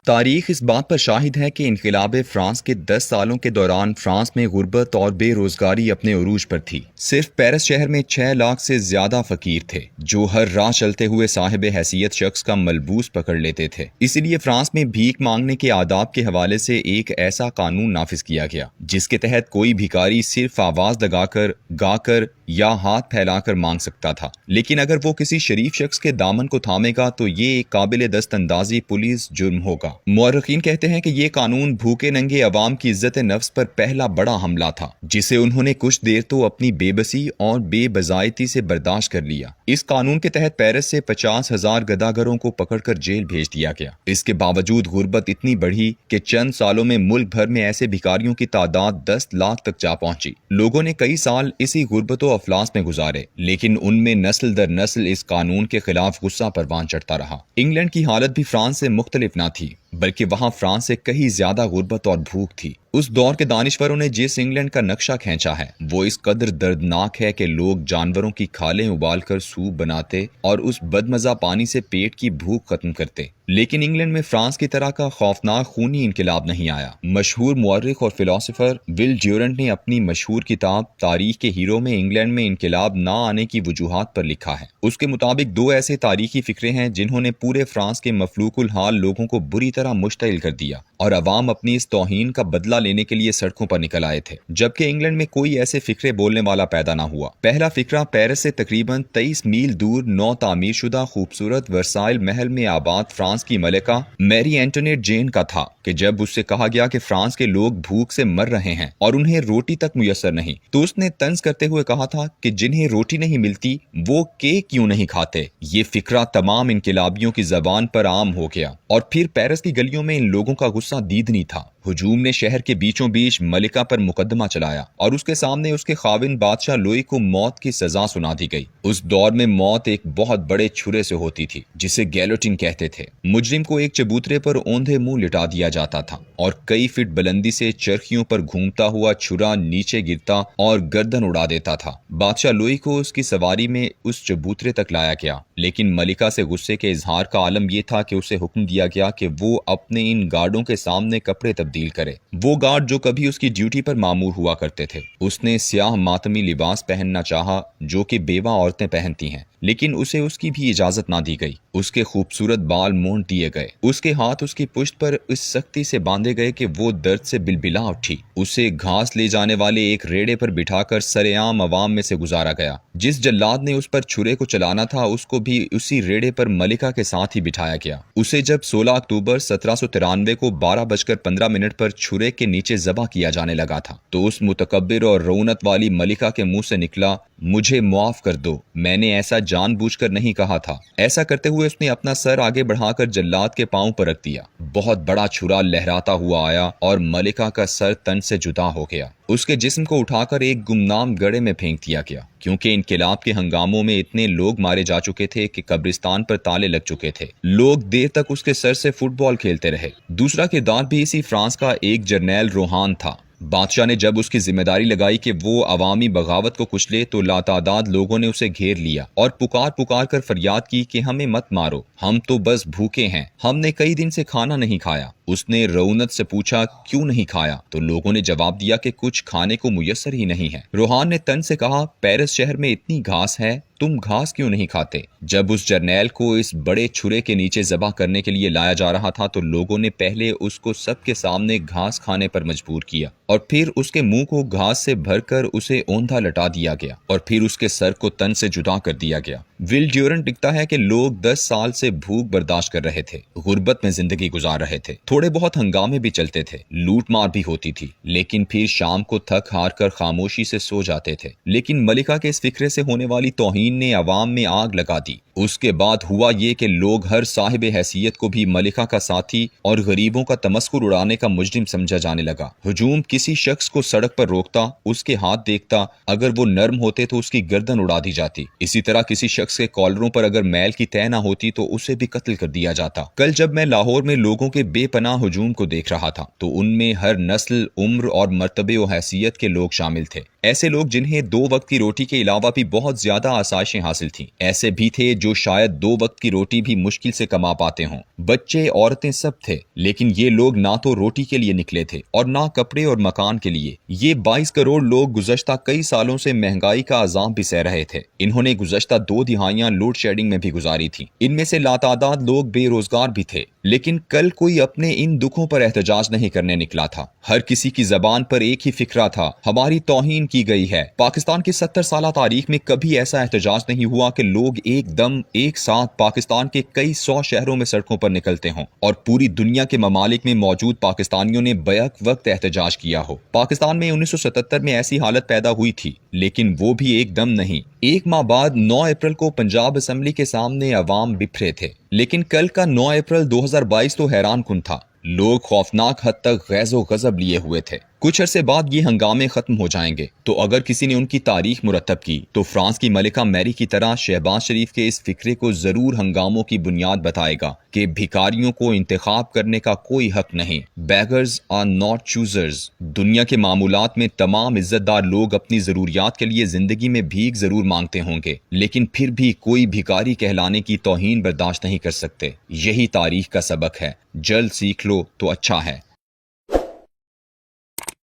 تاریخ اس بات پر شاہد ہے کہ انقلاب فرانس کے 10 سالوں کے دوران فرانس میں غربت اور بے روزگاری اپنے عروج پر تھی۔ صرف پیرس شہر میں 6 لاکھ سے زیادہ فقیر تھے جو ہر راہ چلتے ہوئے صاحب حیثیت شخص کا ملبوس پکڑ لیتے تھے۔ اسی لیے فرانس میں بھیک مانگنے کے آداب کے حوالے سے ایک ایسا قانون نافذ کیا گیا جس کے تحت کوئی بھکاری صرف آواز لگا کر، گا کر یا ہاتھ پھیلا کر مانگ سکتا تھا، لیکن اگر وہ کسی شریف شخص کے دامن کو تھامے گا تو یہ ایک قابل دست اندازی پولیس جرم ہوگا۔ مورخین کہتے ہیں کہ یہ قانون بھوکے ننگے عوام کی عزت نفس پر پہلا بڑا حملہ تھا جسے انہوں نے کچھ دیر تو اپنی بے بسی اور بے بضاعتی سے برداشت کر لیا۔ اس قانون کے تحت پیرس سے 50,000 گداگروں کو پکڑ کر جیل بھیج دیا گیا۔ اس کے باوجود غربت اتنی بڑھی کہ چند سالوں میں ملک بھر میں ایسے بھکاریوں کی تعداد 10 لاکھ تک جا پہنچی۔ لوگوں نے کئی سال اسی غربت و افلاس میں گزارے، لیکن ان میں نسل در نسل اس قانون کے خلاف غصہ پروان چڑھتا رہا۔ انگلینڈ کی حالت بھی فرانس سے مختلف نہ تھی، بلکہ وہاں فرانس سے کہیں زیادہ غربت اور بھوک تھی۔ اس دور کے دانشوروں نے جس انگلینڈ کا نقشہ کھینچا ہے وہ اس قدر دردناک ہے کہ لوگ جانوروں کی کھالیں ابال کر سوپ بناتے اور اس بدمزہ پانی سے پیٹ کی بھوک ختم کرتے۔ لیکن انگلینڈ میں فرانس کی طرح کا خوفناک خونی انقلاب نہیں آیا۔ مشہور مورخ اور فلسفر ول ڈیورنٹ نے اپنی مشہور کتاب تاریخ کے ہیرو میں انگلینڈ میں انقلاب نہ آنے کی وجوہات پر لکھا ہے۔ اس کے مطابق 2 ایسے تاریخی فکرے ہیں جنہوں نے پورے فرانس کے مفلوک الحال لوگوں کو بری طرح مشتعل کر دیا اور عوام اپنی اس توہین کا بدلہ لینے کے لیے سڑکوں پر نکل آئے تھے، جبکہ انگلینڈ میں کوئی ایسے فکرے بولنے والا پیدا نہ ہوا۔ پہلا فکرہ پیرس سے تقریباً 23 میل دور نو تعمیر شدہ خوبصورت ورسائل محل میں آباد فرانس کی ملکہ میری اینٹونیٹ جین کا تھا کہ جب اس سے کہا گیا کہ فرانس کے لوگ بھوک سے مر رہے ہیں اور انہیں روٹی تک میسر نہیں، تو اس نے طنز کرتے ہوئے کہا تھا کہ جنہیں روٹی نہیں ملتی وہ کیک کیوں نہیں کھاتے۔ یہ فکرہ تمام انقلابیوں کی زبان پر عام ہو گیا اور پھر پیرس کی گلیوں میں ان لوگوں کا غصہ دیدنی تھا۔ ہجوم نے شہر کے بیچوں بیچ ملکہ پر مقدمہ چلایا اور اس کے سامنے اس کے خاوند بادشاہ لوئی کو موت کی سزا سنا دی گئی۔ اس دور میں موت ایک بہت بڑے چھرے سے ہوتی تھی جسے گیلوٹین کہتے تھے۔ مجرم کو ایک چبوترے پر اوندھے منہ لٹا دیا جاتا تھا اور کئی فٹ بلندی سے چرخیوں پر گھومتا ہوا چھرا نیچے گرتا اور گردن اڑا دیتا تھا۔ بادشاہ لوئی کو اس کی سواری میں اس چبوترے تک لایا گیا، لیکن ملکہ سے غصے کے اظہار کا عالم یہ تھا کہ اسے حکم دیا گیا کہ وہ اپنے ان گارڈوں کے سامنے کپڑے تبدیل کرے۔ وہ گارڈ جو کبھی اس کی ڈیوٹی پر مامور ہوا کرتے تھے۔ اس نے سیاہ ماتمی لباس پہننا چاہا جو کہ بیوہ عورتیں پہنتی ہیں، لیکن اسے اس کی بھی اجازت نہ دی گئی۔ اس کے خوبصورت بال مونڈ دیے گئے، اس کے ہاتھ اس کی پشت پر اس سختی سے باندھے گئے کہ وہ درد سے بلبلا اٹھی۔ اسے گھاس لے جانے والے ایک ریڑے پر بٹھا کر سرعام عوام میں سے گزارا گیا۔ جس جلاد نے اس پر چھرے کو چلانا تھا اس کو بھی اسی ریڑے پر ملکہ کے ساتھ ہی بٹھایا گیا۔ اسے جب 16 اکتوبر 1793 کو 12:15 پر چھرے کے نیچے ذبح کیا جانے لگا تھا تو اس متکبر اور رونت والی ملکہ کے منہ سے نکلا، مجھے معاف کر دو، میں نے ایسا جان بوجھ کر نہیں کہا تھا۔ ایسا کرتے ہوئے اس نے اپنا سر آگے بڑھا کر جلاد کے پاؤں پر رکھ دیا۔ بہت بڑا چھرا لہراتا ہوا آیا اور ملکہ کا سر تن سے جدا ہو گیا۔ اس کے جسم کو اٹھا کر ایک گمنام گڑھے میں پھینک دیا گیا، کیونکہ انقلاب کے ہنگاموں میں اتنے لوگ مارے جا چکے تھے کہ قبرستان پر تالے لگ چکے تھے۔ لوگ دیر تک اس کے سر سے فٹ بال کھیلتے رہے۔ دوسرا کردار بھی اسی فرانس کا ایک جرنیل روحان تھا۔ بادشاہ نے جب اس کی ذمہ داری لگائی کہ وہ عوامی بغاوت کو کچلے تو لاتعداد لوگوں نے اسے گھیر لیا اور پکار کر فریاد کی کہ ہمیں مت مارو، ہم تو بس بھوکے ہیں، ہم نے کئی دن سے کھانا نہیں کھایا۔ اس نے رعونت سے پوچھا کیوں نہیں کھایا تو لوگوں نے جواب دیا کہ کچھ کھانے کو میسر ہی نہیں ہے۔ روحان نے تن سے کہا، پیرس شہر میں اتنی گھاس ہے، تم گھاس کیوں نہیں کھاتے؟ جب اس جرنیل کو اس بڑے چھرے کے نیچے ذبح کرنے کے لیے لایا جا رہا تھا تو لوگوں نے پہلے اس کو سب کے سامنے گھاس کھانے پر مجبور کیا اور پھر اس کے منہ کو گھاس سے بھر کر اسے اوندھا لٹا دیا گیا اور پھر اس کے سر کو تن سے جدا کر دیا گیا۔ ول ڈیورنٹ لکھتا ہے کہ لوگ 10 سال سے بھوک برداشت کر رہے تھے، غربت میں زندگی گزار رہے تھے، تھوڑے بہت ہنگامے بھی چلتے تھے، لوٹ مار بھی ہوتی تھی، لیکن پھر شام کو تھک ہار کر خاموشی سے سو جاتے تھے۔ لیکن ملکہ کے اس فکرے سے ہونے والی توہین نے عوام میں آگ لگا دی۔ اس کے بعد ہوا یہ کہ لوگ ہر صاحب حیثیت کو بھی ملکہ کا ساتھی اور غریبوں کا تمسخر اڑانے کا مجرم سمجھا جانے لگا۔ ہجوم کسی شخص کو سڑک پر روکتا، اس کے ہاتھ دیکھتا، اگر وہ نرم ہوتے تو اس کی گردن اڑا دی جاتی۔ اسی طرح کسی شخص کے کالروں پر اگر میل کی تہ نہ ہوتی تو اسے بھی قتل کر دیا جاتا۔ کل جب میں لاہور میں لوگوں کے بے پناہ ہجوم کو دیکھ رہا تھا تو ان میں ہر نسل، عمر اور مرتبے و حیثیت کے لوگ شامل تھے۔ ایسے لوگ جنہیں 2 وقت کی روٹی کے علاوہ بھی بہت زیادہ آسائشیں حاصل تھیں، ایسے بھی تھے جو شاید 2 وقت کی روٹی بھی مشکل سے کما پاتے ہوں۔ بچے، عورتیں سب تھے، لیکن یہ لوگ نہ تو روٹی کے لیے نکلے تھے اور نہ کپڑے اور مکان کے لیے۔ یہ 22 کروڑ لوگ گزشتہ کئی سالوں سے مہنگائی کا عذاب بھی سہ رہے تھے۔ انہوں نے گزشتہ 2 دہائیاں لوڈ شیڈنگ میں بھی گزاری تھیں۔ ان میں سے لاتعداد لوگ بے روزگار بھی تھے، لیکن کل کوئی اپنے ان دکھوں پر احتجاج نہیں کرنے نکلا تھا۔ ہر کسی کی زبان پر ایک ہی فکرہ تھا، ہماری توہین کی گئی ہے۔ پاکستان کی 70 سالہ تاریخ میں کبھی ایسا احتجاج نہیں ہوا کہ لوگ ایک دم ایک ساتھ پاکستان کے کئی 100 شہروں میں سڑکوں پر نکلتے ہوں اور پوری دنیا کے ممالک میں موجود پاکستانیوں نے بیک وقت احتجاج کیا ہو۔ پاکستان میں 1977 میں ایسی حالت پیدا ہوئی تھی، لیکن وہ بھی ایک دم نہیں۔ 1 ماہ بعد 9 اپریل کو پنجاب اسمبلی کے سامنے عوام بکھرے تھے، لیکن کل کا 9 اپریل 2022 تو حیران کن تھا۔ لوگ خوفناک حد تک غیظ و غضب لیے ہوئے تھے۔ کچھ عرصے بعد یہ ہنگامے ختم ہو جائیں گے، تو اگر کسی نے ان کی تاریخ مرتب کی تو فرانس کی ملکہ میری کی طرح شہباز شریف کے اس فکرے کو ضرور ہنگاموں کی بنیاد بتائے گا کہ بھکاریوں کو انتخاب کرنے کا کوئی حق نہیں۔ Beggars are not choosers. دنیا کے معمولات میں تمام عزت دار لوگ اپنی ضروریات کے لیے زندگی میں بھیک ضرور مانگتے ہوں گے، لیکن پھر بھی کوئی بھکاری کہلانے کی توہین برداشت نہیں کر سکتے۔ یہی تاریخ کا سبق ہے، جلد سیکھ لو تو اچھا ہے۔